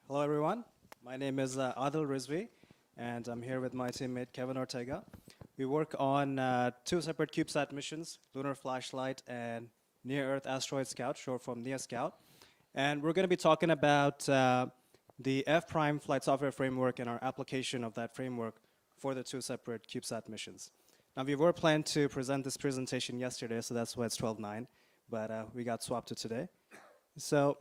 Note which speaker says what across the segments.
Speaker 1: Hello, everyone. My name is Aadil Rizvi, and I'm here with my teammate Kevin Ortega. We work on two separate CubeSat missions, Lunar Flashlight and Near-Earth Asteroid Scout, short form NEA Scout. And we're going to be talking about the F-Prime flight software framework and our application of that framework for the two separate CubeSat missions. Now, we were planned to present this presentation yesterday, so that's why it's 12:09, but we got swapped to today. So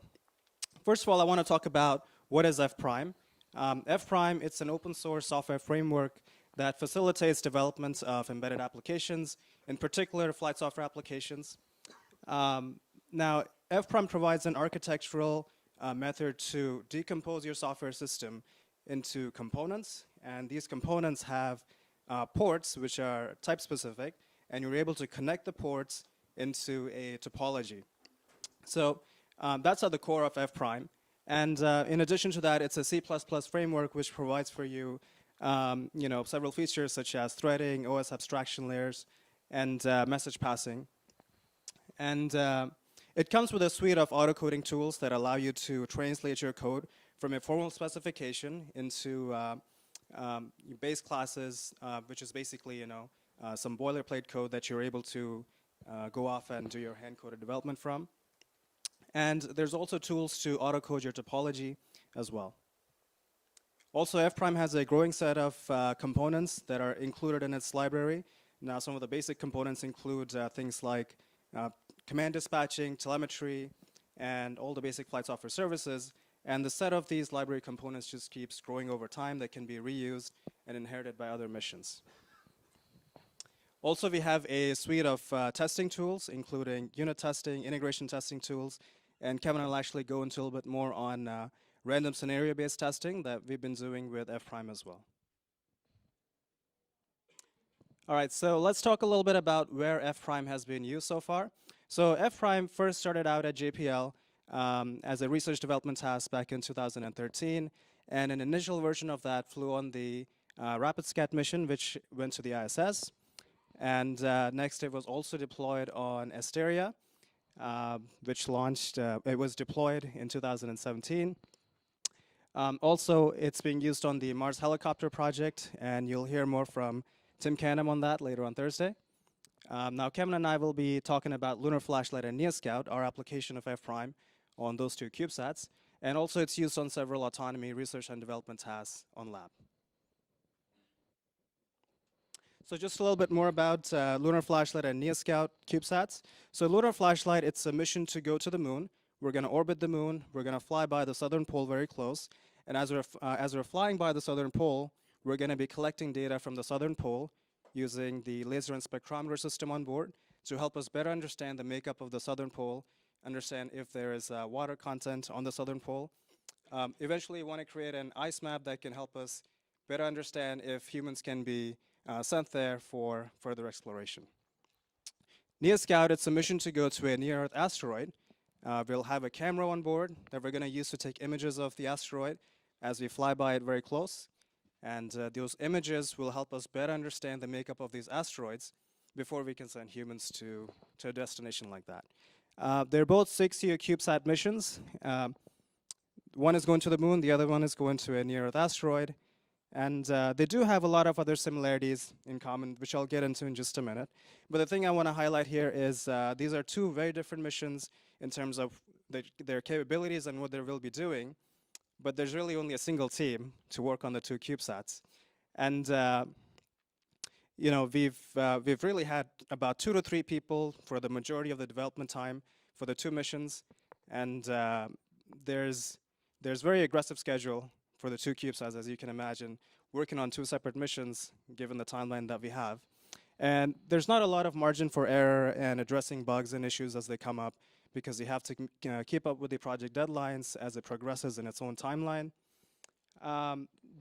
Speaker 1: first of all, I want to talk about what is F-Prime. F-Prime, it's an open source software framework that facilitates development of embedded applications, in particular flight software applications. Now, F-Prime provides an architectural method to decompose your software system into components, and these components have ports which are type specific, and you're able to connect the ports into a topology. So that's at the core of F-Prime. And in addition to that, it's a C++ framework which provides for you, several features such as threading, OS abstraction layers, and message passing. And it comes with a suite of auto-coding tools that allow you to translate your code from a formal specification into base classes, which is basically, some boilerplate code that you're able to go off and do your hand-coded development from. And there's also tools to auto-code your topology as well. Also, F-Prime has a growing set of components that are included in its library. Now, some of the basic components include things like command dispatching, telemetry, and all the basic flight software services. And the set of these library components just keeps growing over time that can be reused and inherited by other missions. Also, we have a suite of testing tools, including unit testing, integration testing tools, and Kevin will actually go into a little bit more on random scenario-based testing that we've been doing with F-Prime as well. All right, so let's talk a little bit about where F-Prime has been used so far. So F-Prime first started out at JPL as a research development task back in 2013, and an initial version of that flew on the RapidScat mission, which went to the ISS. And next, it was also deployed on Asteroid, which launched, it was deployed in 2017. Also, it's being used on the Mars helicopter project, and you'll hear more from Tim Canham on that later on Thursday. Now, Kevin and I will be talking about Lunar Flashlight and NEA Scout, our application of F-Prime on those two CubeSats. And also, it's used on several autonomy research and development tasks on lab. So just a little bit more about Lunar Flashlight and NEA Scout CubeSats. So Lunar Flashlight, it's a mission to go to the moon. We're going to orbit the moon. We're going to fly by the southern pole very close. And as we're flying by the southern pole, we're going to be collecting data from the southern pole using the laser and spectrometer system on board to help us better understand the makeup of the southern pole, understand if there is water content on the southern pole. Eventually, we want to create an ice map that can help us better understand if humans can be sent there for further exploration. NEA Scout, it's a mission to go to a near-Earth asteroid. We'll have a camera on board that we're going to use to take images of the asteroid as we fly by it very close. And those images will help us better understand the makeup of these asteroids before we can send humans to a destination like that. They're both 6-year CubeSat missions. One is going to the moon, the other one is going to a near-Earth asteroid. And they do have a lot of other similarities in common, which I'll get into in just a minute. But the thing I want to highlight here is these are two very different missions in terms of their capabilities and what they will be doing. But there's really only a single team to work on the two CubeSats. And we've really had about 2 to 3 people for the majority of the development time for the two missions. And there's very aggressive schedule for the two CubeSats, as you can imagine, working on 2 separate missions, given the timeline that we have. And there's not a lot of margin for error and addressing bugs and issues as they come up, because you have to keep up with the project deadlines as it progresses in its own timeline.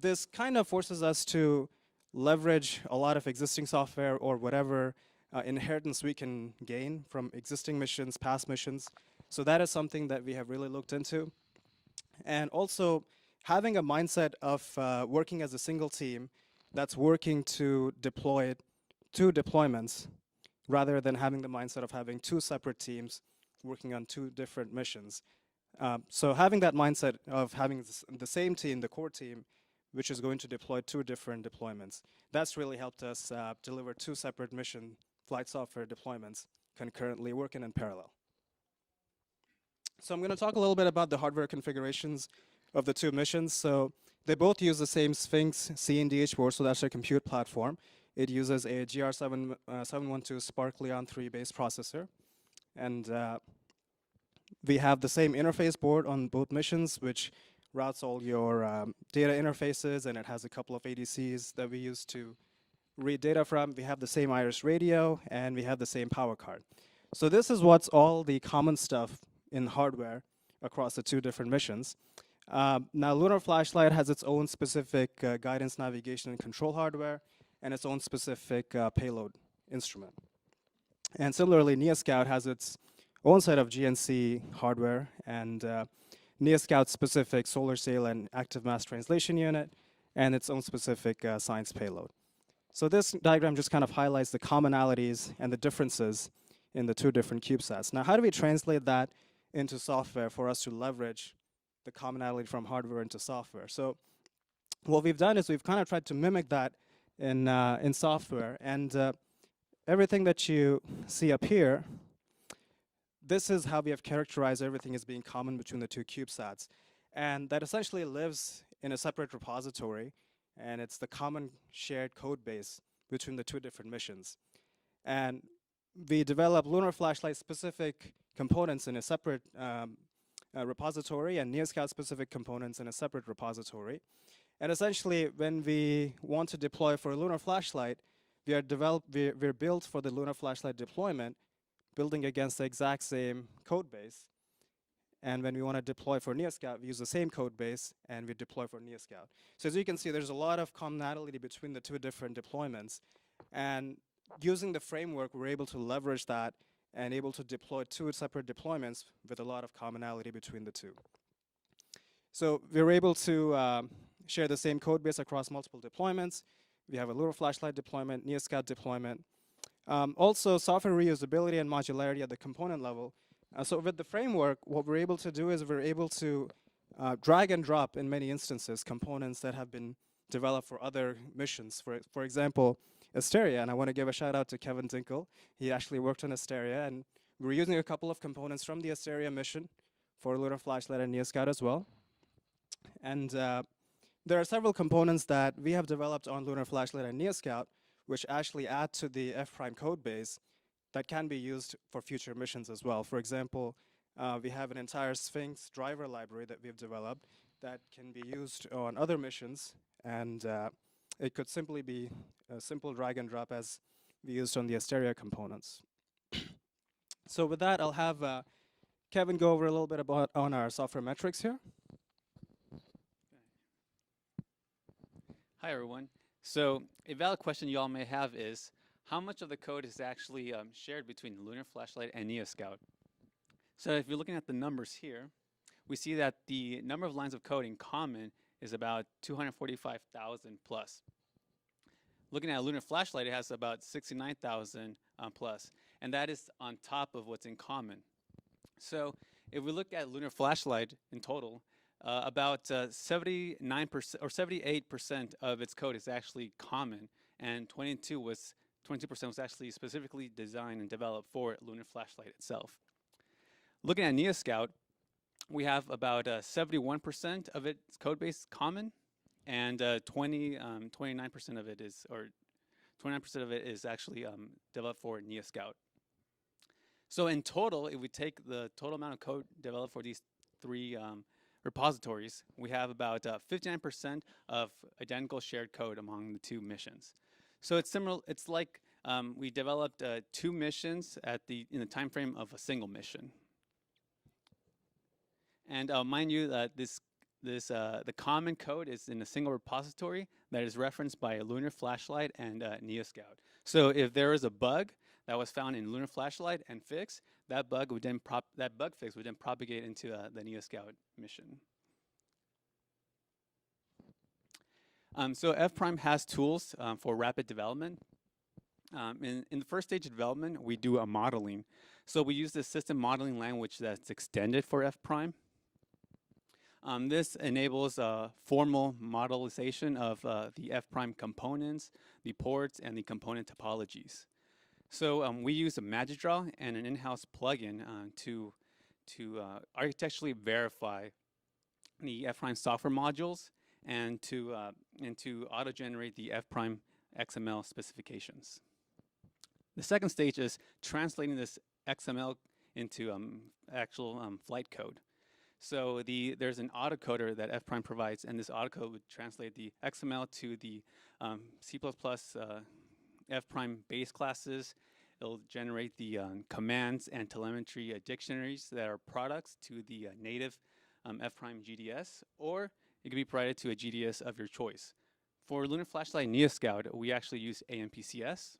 Speaker 1: This kind of forces us to leverage a lot of existing software or whatever inheritance we can gain from existing missions, past missions. So that is something that we have really looked into. And also, having a mindset of working as a single team that's working to deploy 2 deployments rather than having the mindset of having 2 separate teams working on 2 different missions. So having that mindset of having the same team, the core team, which is going to deploy two different deployments, that's really helped us deliver two separate mission flight software deployments concurrently working in parallel. So I'm going to talk a little bit about the hardware configurations of the two missions. So they both use the same Sphinx CNDH board, so that's their compute platform. It uses a GR712 Spark Leon 3 base processor. And we have the same interface board on both missions, which routes all your data interfaces, and it has a couple of ADCs that we use to read data from. We have the same Iris radio, and we have the same power card. So this is what's all the common stuff in hardware across the two different missions. Now, Lunar Flashlight has its own specific guidance, navigation, and control hardware, and its own specific payload instrument. And similarly, NEA Scout has its own set of GNC hardware, and NEA Scout specific solar sail and active mass translation unit, and its own specific science payload. So this diagram just kind of highlights the commonalities and the differences in the two different CubeSats. Now, how do we translate that into software for us to leverage the commonality from hardware into software? So what we've done is we've kind of tried to mimic that in software, and everything that you see up here, this is how we have characterized everything as being common between the two CubeSats. And that essentially lives in a separate repository, and it's the common shared code base between the two different missions. And we develop Lunar Flashlight specific components in a separate repository, and NEA Scout specific components in a separate repository. And essentially, when we want to deploy for a Lunar Flashlight, we're built for the Lunar Flashlight deployment, building against the exact same code base. And when we want to deploy for NEA Scout, we use the same code base, and we deploy for NEA Scout. So as you can see, there's a lot of commonality between the two different deployments. And using the framework, we're able to leverage that and able to deploy two separate deployments with a lot of commonality between the two. So we're able to share the same code base across multiple deployments. We have a Lunar Flashlight deployment, NEA Scout deployment. Also, software reusability and modularity at the component level. So with the framework, what we're able to do is we're able to drag and drop, in many instances, components that have been developed for other missions. For example, Asteria, and I want to give a shout out to Kevin Dinkel. He actually worked on Asteria, and we're using a couple of components from the Asteria mission for Lunar Flashlight and NEA Scout as well. And there are several components that we have developed on Lunar Flashlight and NEA Scout, which actually add to the F prime code base that can be used for future missions as well. For example, we have an entire Sphinx driver library that we've developed that can be used on other missions, and it could simply be a simple drag and drop as we used on the Asteria components. So with that, I'll have Kevin go over a little bit about on our software metrics here.
Speaker 2: Hi, everyone. So a valid question you all may have is, how much of the code is actually shared between Lunar Flashlight and NEA Scout? So if you're looking at the numbers here, we see that the number of lines of code in common is about 245,000 plus. Looking at Lunar Flashlight, it has about 69,000 plus, and that is on top of what's in common. So if we look at Lunar Flashlight in total, about 79% or 78% of its code is actually common, and 22% was actually specifically designed and developed for Lunar Flashlight itself. Looking at NEA Scout, we have about 71% of its code base common, and 29% of it is, or 29% of it is actually developed for NEA Scout. So in total, if we take the total amount of code developed for these three repositories, we have about 59% of identical shared code among the two missions. So it's similar. It's like we developed two missions in the time frame of a single mission. And mind you that the common code is in a single repository that is referenced by Lunar Flashlight and NEA Scout. So if there is a bug that was found in Lunar Flashlight and fixed, that bug fix would then propagate into the NEA Scout mission. So F Prime has tools for rapid development. In the first stage of development, we do a modeling. So we use the system modeling language that's extended for F Prime. This enables formal modelization of the F prime components, the ports, and the component topologies. So we use a magic draw and an in-house plugin to architecturally verify the F prime software modules and to auto-generate the F prime XML specifications. The second stage is translating this XML into actual flight code. So there's an autocoder that F prime provides, and this autocode would translate the XML to the C++ F prime base classes. It'll generate the commands and telemetry dictionaries that are products to the native F prime GDS, or it can be provided to a GDS of your choice. For Lunar Flashlight NEA Scout, we actually use AMPCS.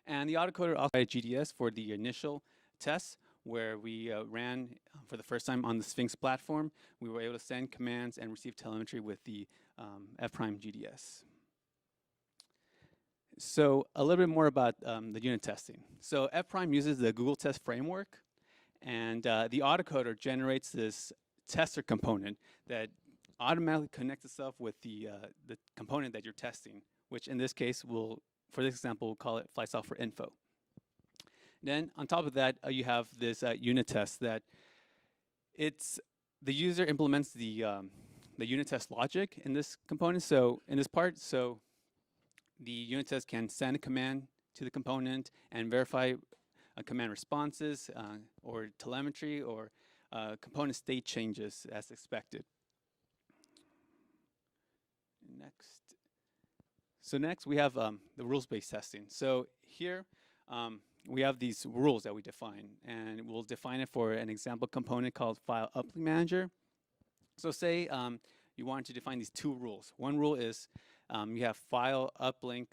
Speaker 2: And the autocoder also provides GDS for the initial tests, where we ran for the first time on the Sphinx platform. We were able to send commands and receive telemetry with the F prime GDS. So a little bit more about the unit testing. So F prime uses the Google test framework, and the autocoder generates this tester component that automatically connects itself with the component that you're testing, which in this case for this example, we'll call it flight software info. Then on top of that, you have this unit test that the user implements the unit test logic in this component. So in this part, the unit test can send a command to the component and verify command responses or telemetry or component state changes as expected. Next we have the rules-based testing. So here we have these rules that we define, and we'll define it for an example component called File Uplink Manager. So say you want to define these two rules. One rule is you have file uplink,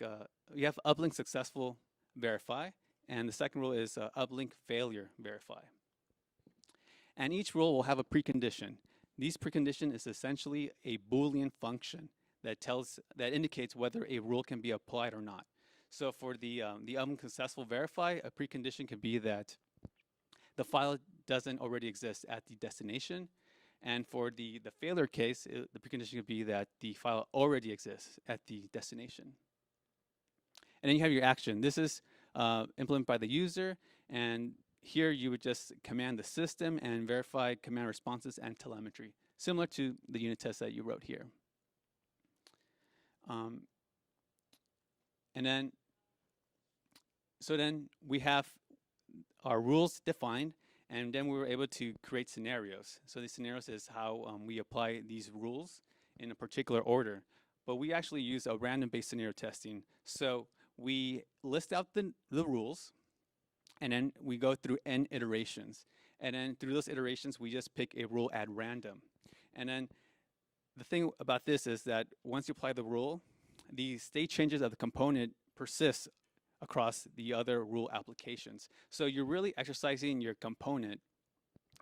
Speaker 2: you have uplink successful verify, and the second rule is uplink failure verify. And each rule will have a precondition. These precondition is essentially a Boolean function that indicates whether a rule can be applied or not. So for the uplink successful verify, a precondition could be that the file doesn't already exist at the destination. And for the failure case, the precondition could be that the file already exists at the destination. And then you have your action. This is implemented by the user, and here you would just command the system and verify command responses and telemetry, similar to the unit test that you wrote here. So then we have our rules defined, and then we were able to create scenarios. So these scenarios is how we apply these rules in a particular order. But we actually use a random-based scenario testing. So we list out the rules, and then we go through n iterations. And then through those iterations, we just pick a rule at random. And then the thing about this is that once you apply the rule, the state changes of the component persist across the other rule applications. So you're really exercising your component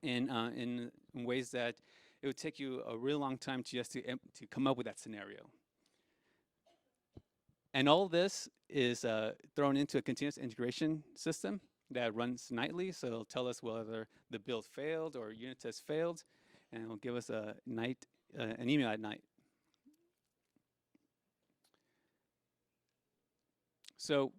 Speaker 2: in ways that it would take you a really long time to come up with that scenario. And all this is thrown into a continuous integration system that runs nightly. So it'll tell us whether the build failed or unit test failed, and it'll give us an email at night. So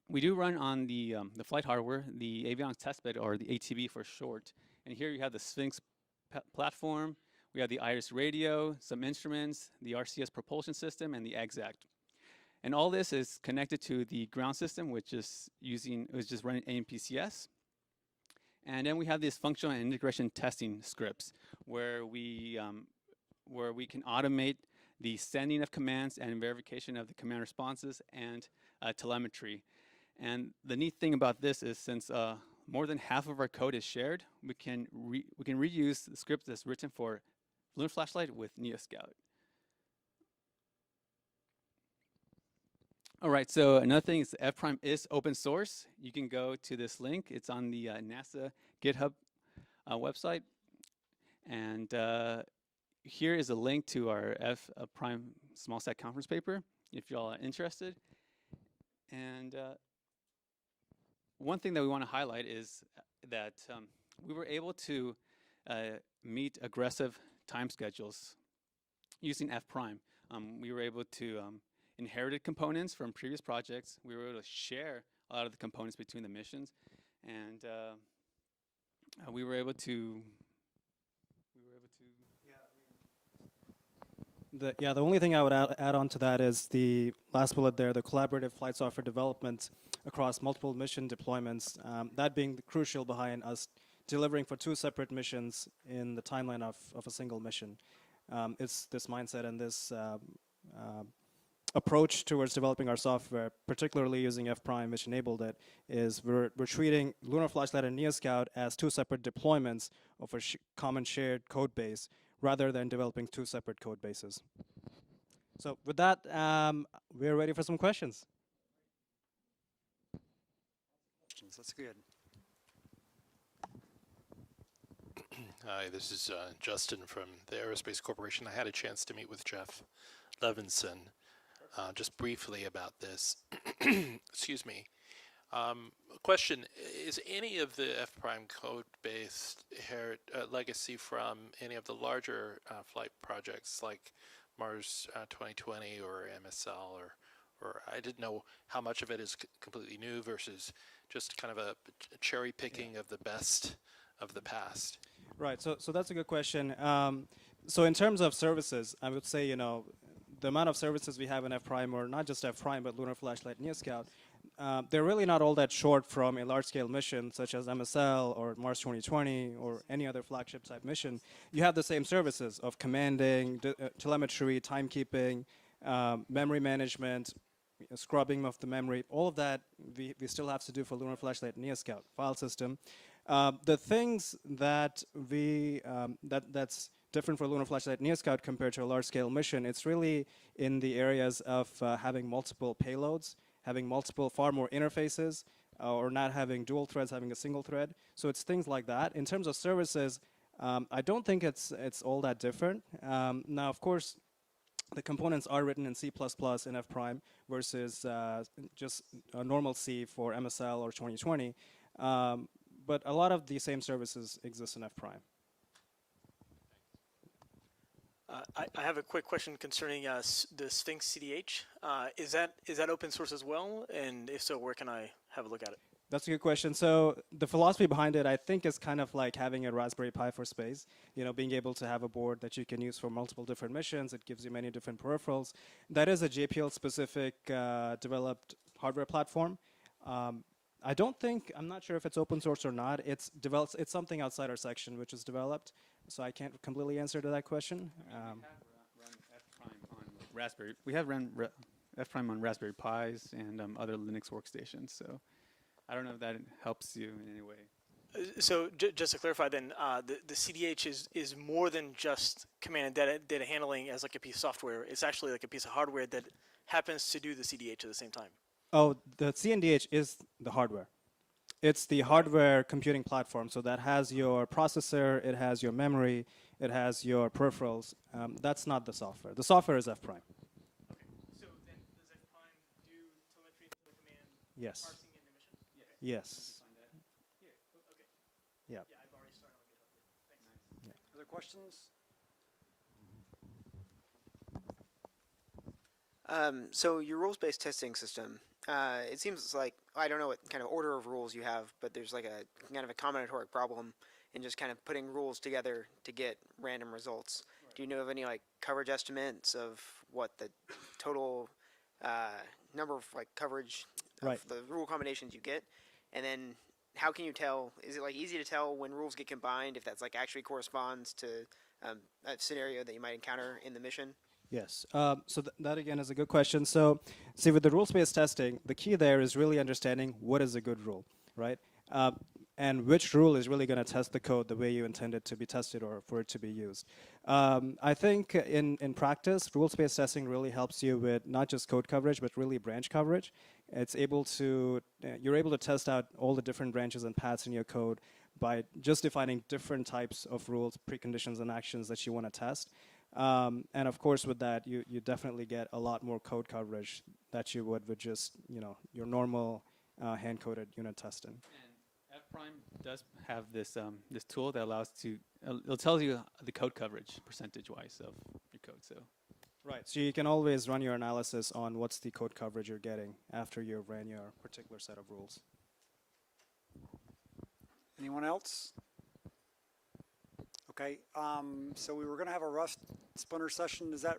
Speaker 2: we do run on the flight hardware, the avionics testbed, or the ATB for short. And here you have the Sphinx platform. We have the Iris radio, some instruments, the RCS propulsion system, and the exact. And all this is connected to the ground system, which is running AMPCS. And then we have this functional and integration testing scripts, where we can automate the sending of commands and verification of the command responses and telemetry. And the neat thing about this is, since more than half of our code is shared, we can reuse the script that's written for Lunar Flashlight with NEA Scout. All right, so another thing is F prime is open source. You can go to this link. It's on the NASA GitHub website. And here is a link to our F prime small sat conference paper, if y'all are interested. And one thing that we want to highlight is that we were able to meet aggressive time schedules using F prime. We were able to inherited components from previous projects. We were able to share a lot of the components between the missions, and we were able to.
Speaker 1: The only thing I would add on to that is the last bullet there, the collaborative flight software development across multiple mission deployments, that being crucial behind us delivering for 2 separate missions in the timeline of a single mission. It's this mindset and this approach towards developing our software, particularly using F prime, which enabled it, is we're treating Lunar Flashlight and NEA Scout as 2 separate deployments of a common shared code base, rather than developing 2 separate code bases. So with that, we're ready for some questions.
Speaker 3: That's good.
Speaker 4: Hi, this is Justin from the Aerospace Corporation. I had a chance to meet with Jeff Levinson just briefly about this. Excuse me. Question, is any of the F prime code based legacy from any of the larger flight projects like Mars 2020 or MSL, or I didn't know how much of it is completely new versus just kind of a cherry picking of the best of the past?
Speaker 1: Right, so that's a good question. So in terms of services, I would say, the amount of services we have in F prime, or not just F prime, but Lunar Flashlight, NEA Scout, they're really not all that short from a large-scale mission such as MSL or Mars 2020 or any other flagship-type mission. You have the same services of commanding, telemetry, timekeeping, memory management, scrubbing of the memory. All of that we still have to do for Lunar Flashlight NEA Scout file system. The things that that's different for Lunar Flashlight NEA Scout compared to a large-scale mission, it's really in the areas of having multiple payloads, having multiple, far more interfaces, or not having dual threads, having a single thread. So it's things like that. In terms of services, I don't think it's all that different. Now, of course, the components are written in C++ in F prime versus just a normal C for MSL or 2020. But a lot of the same services exist in F prime.
Speaker 3: I have a quick question concerning the Sphinx CDH. Is that open source as well? And if so, where can I have a look at it?
Speaker 1: That's a good question. So the philosophy behind it, I think, is kind of like having a Raspberry Pi for space. Being able to have a board that you can use for multiple different missions. It gives you many different peripherals. That is a JPL-specific developed hardware platform. I'm not sure if it's open source or not. It's something outside our section which is developed. So I can't completely answer to that question.
Speaker 2: We have run F prime on Raspberry Pis and other Linux workstations. So I don't know if that helps you in any way.
Speaker 3: So just to clarify, then the CDH is more than just command and data handling as like a piece of software. It's actually like a piece of hardware that happens to do the CDH at the same time.
Speaker 1: Oh, the CNDH is the hardware. It's the hardware computing platform. So that has your processor, it has your memory, it has your peripherals. That's not the software. The software is F prime.
Speaker 3: Okay. So then does F prime do telemetry to the command?
Speaker 1: Yes.
Speaker 3: Parsing in the mission?
Speaker 1: Yes.
Speaker 3: Okay.
Speaker 1: Yeah.
Speaker 3: Yeah, I've already started on GitHub. Thanks.
Speaker 1: Yeah.
Speaker 5: Other questions? So your rules-based testing system, it seems like, I don't know what kind of order of rules you have, but there's like a kind of a combinatoric problem in just kind of putting rules together to get random results. Right. Do you know of any like coverage estimates of what the total number of like coverage
Speaker 1: Right.
Speaker 5: of the rule combinations you get? And then how can you tell, is it like easy to tell when rules get combined if that's like actually corresponds to a scenario that you might encounter in the mission?
Speaker 1: Yes. So that again is a good question. So, see, with the rules-based testing, the key there is really understanding what is a good rule, right? And which rule is really going to test the code the way you intend it to be tested or for it to be used. I think in practice, rules-based testing really helps you with not just code coverage, but really branch coverage. It's able to, you're able to test out all the different branches and paths in your code by just defining different types of rules, preconditions, and actions that you want to test. And of course, with that, you definitely get a lot more code coverage that you would with just your normal hand-coded unit testing.
Speaker 2: And F Prime does have this this tool that allows to it'll tell you the code coverage percentage-wise of your code. So
Speaker 1: Right, so you can always run your analysis on what's the code coverage you're getting after you've ran your particular set of rules.
Speaker 6: Anyone else? Okay, so we were going to have a Rust Splinter session. Is that